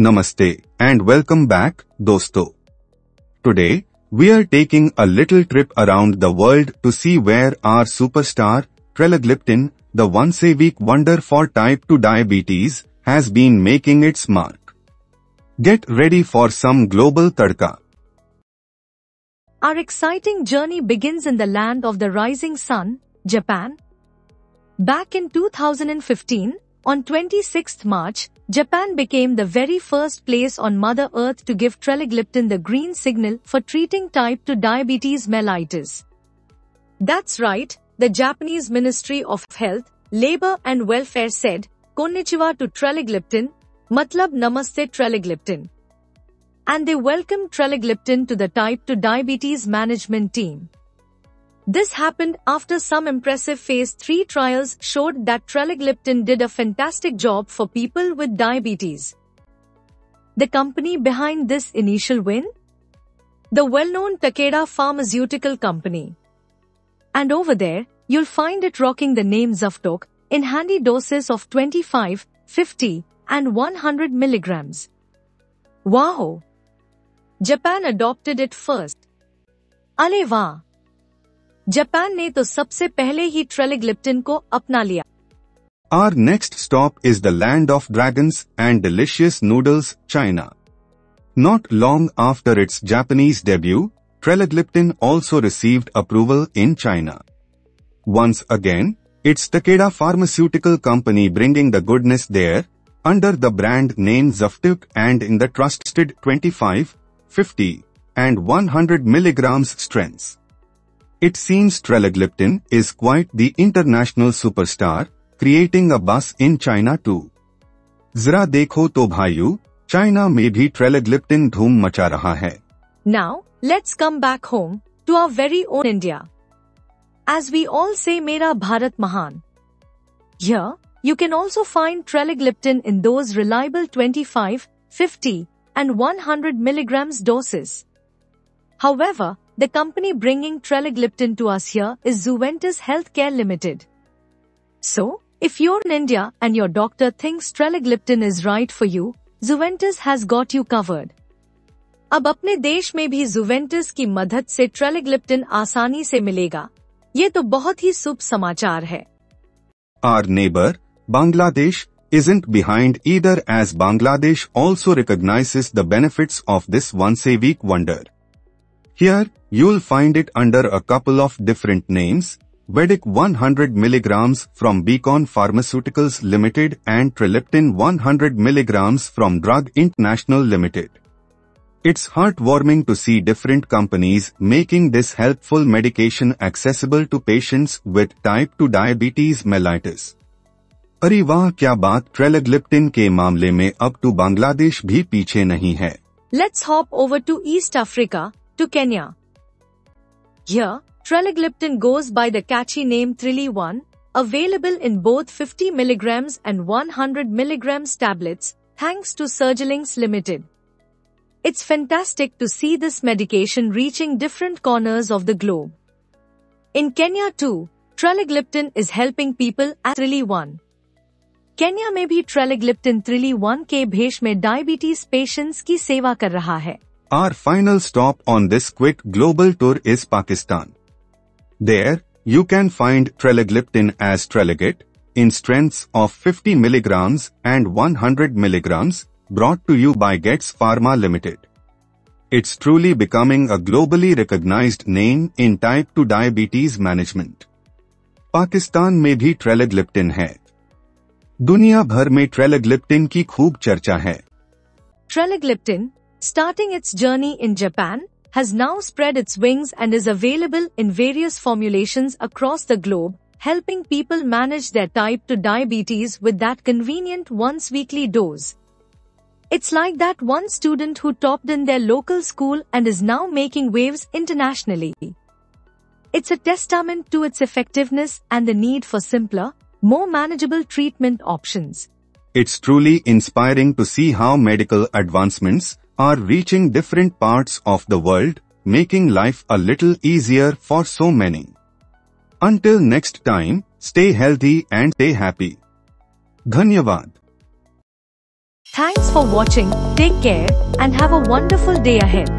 Namaste and welcome back, dosto. Today, we are taking a little trip around the world to see where our superstar, Trelagliptin, the once-a-week wonder for type 2 diabetes, has been making its mark. Get ready for some global tadka. Our exciting journey begins in the land of the rising sun, Japan. Back in 2015, on 26th March, Japan became the very first place on Mother Earth to give Trelagliptin the green signal for treating type 2 diabetes mellitus. That's right, the Japanese Ministry of Health, Labor and Welfare said, "Konnichiwa to Trelagliptin, matlab namaste Trelagliptin." And they welcomed Trelagliptin to the type 2 diabetes management team. This happened after some impressive phase 3 trials showed that Trelagliptin did a fantastic job for people with diabetes. The company behind this initial win? The well-known Takeda Pharmaceutical Company. And over there, you'll find it rocking the name Zuftoc in handy doses of 25, 50, and 100 milligrams. Wow! Japan adopted it first. अरे वाह! Japan ने तो सबसे पहले ही ट्रेलाग्लिप्टिन को अपना लिया. Our next stop is the land of dragons and delicious noodles, China. Not long after its Japanese debut, Trelagliptin also received approval in China. Once again, it's Takeda Pharmaceutical Company bringing the goodness there, under the brand name Zuftoc and in the trusted 25, 50, and 100 milligrams strengths. It seems Trelagliptin is quite the international superstar, creating a buzz in China too. Zara dekho to bhaiyu, China में भी Trelagliptin धूम मचा रहा है. Now, let's come back home, to our very own India. As we all say Mera Bharat Mahan. Here, you can also find Trelagliptin in those reliable 25, 50, and 100 milligrams doses. However, the company bringing Trelagliptin to us here is Zuventus Healthcare Limited. So, if you're in India and your doctor thinks Trelagliptin is right for you, Zuventus has got you covered. अब अपने देश में भी Zuventus की मदद से Trelagliptin आसानी से मिलेगा. ये तो बहुत ही शुभ समाचार है. Our neighbor, Bangladesh, isn't behind either, as Bangladesh also recognizes the benefits of this once-a-week wonder. Here, you'll find it under a couple of different names, Vedic 100 milligrams from Beacon Pharmaceuticals Limited and Treliptin 100 milligrams from Drug International Limited. It's heartwarming to see different companies making this helpful medication accessible to patients with type 2 diabetes mellitus. अरे वाह, क्या बात, Trelagliptin के मामले में अब तो बांग्लादेश भी पीछे नहीं है. Let's hop over to East Africa, to Kenya. Here, Trelagliptin goes by the catchy name Trili-1, available in both 50 milligrams and 100 milligrams tablets, thanks to Surgelinks Limited. It's fantastic to see this medication reaching different corners of the globe. In Kenya too, Trelagliptin is helping people at Trili-1. Kenya में भी Trelagliptin Trili-1 के भेष में diabetes patients की सेवा कर रहा है. Our final stop on this quick global tour is Pakistan. There, you can find Trelagliptin as Trelegat, in strengths of 50 milligrams and 100 milligrams, brought to you by Gets Pharma Limited. It's truly becoming a globally recognized name in type 2 diabetes management. Pakistan में भी Trelagliptin है. दुनिया भर में Trelagliptin की खूब चर्चा है. Trelagliptin, starting its journey in Japan, has now spread its wings and is available in various formulations across the globe, helping people manage their type 2 diabetes with that convenient once-weekly dose. It's like that one student who topped in their local school and is now making waves internationally. It's a testament to its effectiveness and the need for simpler, more manageable treatment options. It's truly inspiring to see how medical advancements are reaching different parts of the world, making life a little easier for so many. Until next time, stay healthy and stay happy. Dhanyavad. Thanks for watching, take care, and have a wonderful day ahead.